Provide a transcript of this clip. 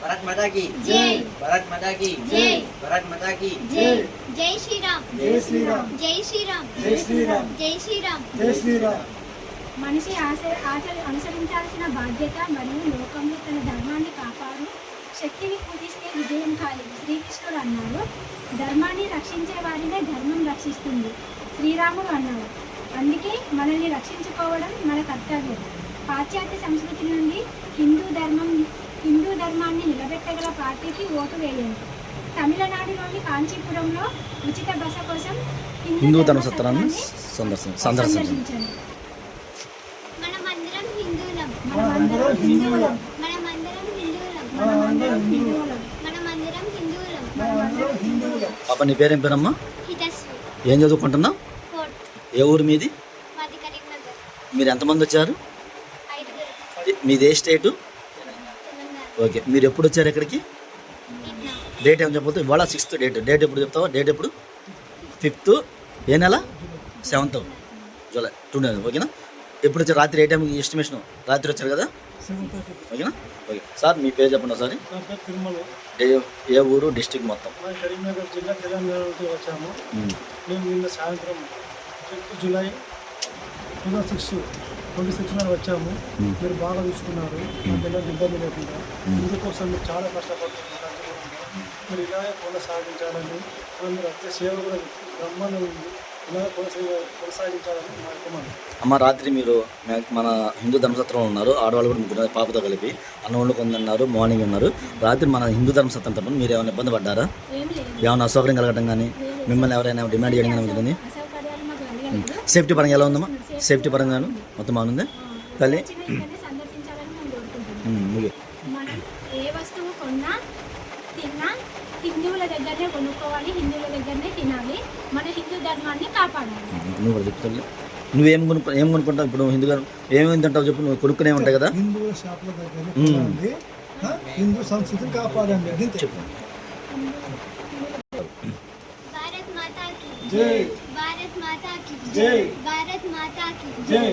भारत माता की जय। भारत माता की जय। भारत माता की जय। जय श्री राम। జై శ్రీరామ్ जय श्री राम। జై శ్రీరామ్ जय श्री राम। జై శ్రీరామ్. మనిషి అనుసరించాల్సిన బాధ్యత మరియు లోకంలో తన ధర్మాన్ని కాపాడు శక్తిని పూజిస్తే విజయం ఖాయం. శ్రీకృష్ణుడు అన్నాడు, ధర్మాన్ని రక్షించే వారినే ధర్మం రక్షిస్తుంది. శ్రీరాముడు అన్నాడు, అందుకే మనల్ని రక్షించుకోవడం మన కర్తవ్యం. పాశ్చాత్య సంస్కృతి నుండి హిందూ ధర్మాన్ని నిలబెట్టగల పార్టీకి ఓటు వేయండి. తమిళనాడులోని కాంచీపురంలో ఉచిత బస కోసం హిందూ ధర్మసత్రాన్ని సందర్శించండి. మనమందరం హిందువులం. మనమందరం హిందువులం. మనమందరం హిందువులం. మనమందరం హిందువులం. మనమందరం హిందువులం. మనమందరం హిందువులం. పాప నీ పేరేం పేరమ్మా? హితశ్రీ. ఏం చదువుకుంటున్నావు? ఫోర్త్. ఏ ఊరు మీది? మాది కరీంనగర్. మీరు ఎంతమంది వచ్చారు? 5 మీది ఏ స్టేటు? తెలంగాణ. ఓకే, మీరు ఎప్పుడు వచ్చారు ఇక్కడికి? నిన్న డేట్ ఏం చెప్పబోతే ఇవాళ 6th డేట్ ఎప్పుడు చెప్తావా? డేట్ ఎప్పుడు? 5th ఏ నెల? 7th జూలై 2 నెలలు. ఓకేనా? ఎప్పుడు వచ్చారు? రాత్రి ఏ టైం ఎస్టిమేషన్? రాత్రి వచ్చారు కదా? ఓకేనా? ఓకే సార్, మీ పేరు చెప్పండి ఒకసారి. నా పేరు తిరుమల. ఏ ఊరు, డిస్ట్రిక్ట్ మొత్తం? మా కరీంనగర్ జిల్లా తెలంగాణ నుంచి వచ్చాము. మేము నిన్న సాయంత్రం 5th జూలై 2026 వచ్చాము. మీరు బాగా చూసుకున్నారు, మాకు ఎలాంటి ఇబ్బంది లేకుండా. ఇందుకోసం మీరు చాలా కష్టపడుతున్నారు. మీరు ఇలాగే కొనసాగించాలని, మీరు అత్య సేవ కూడా బ్రహ్మాండం ఉంది. ఇలాగే కొనసాగించాలని మా యొక్క మనం. అమ్మ, రాత్రి మీరు మన హిందూ ధర్మసత్రంలో ఉన్నారు. ఆడవాళ్ళు కూడా ముగ్గురు పాపతో కలిపి అన్నం వండుకొని ఉన్నారు, మార్నింగ్ ఉన్నారు. రాత్రి మన హిందూ ధర్మసత్రం తరపున మీరు ఏమైనా ఇబ్బంది పడ్డారా? ఏం లేదు. ఏమైనా అసౌకర్యం కలగడం కానీ, మిమ్మల్ని ఎవరైనా డిమాండ్ చేయడం కానీ ఉంటుంది? అసౌకర్యాలు మాకు కలగలేదు. సేఫ్టీ పరంగా ఎలా ఉందమ్మా? సేఫ్టీ పరంగాను మొత్తం బాగుంది తల్లి. సందర్శించాలని మేము కోరుకుంటున్నాం. మనం ఏ వస్తువు కొన్నా తిన్నా హిందువుల దగ్గరనే కొనుక్కోవాలి, హిందువుల దగ్గరనే తినాలి. మన హిందూ ధర్మాన్ని కాపాడాలి. నువ్వు కూడా చెప్తావు. నువ్వేం కొనుక్కుంటావు ఇప్పుడు? హిందూ ధర్మం ఏమేమి తింటావు చెప్పు. నువ్వు కొనుక్కునే ఉంటాయి కదా. హిందువుల షాపుల దగ్గర కొనండి. హిందూ సంస్కృతిని కాపాడండి. చెప్పు. भारत माता की జై. भारत माता की జై. भारत माता की జై.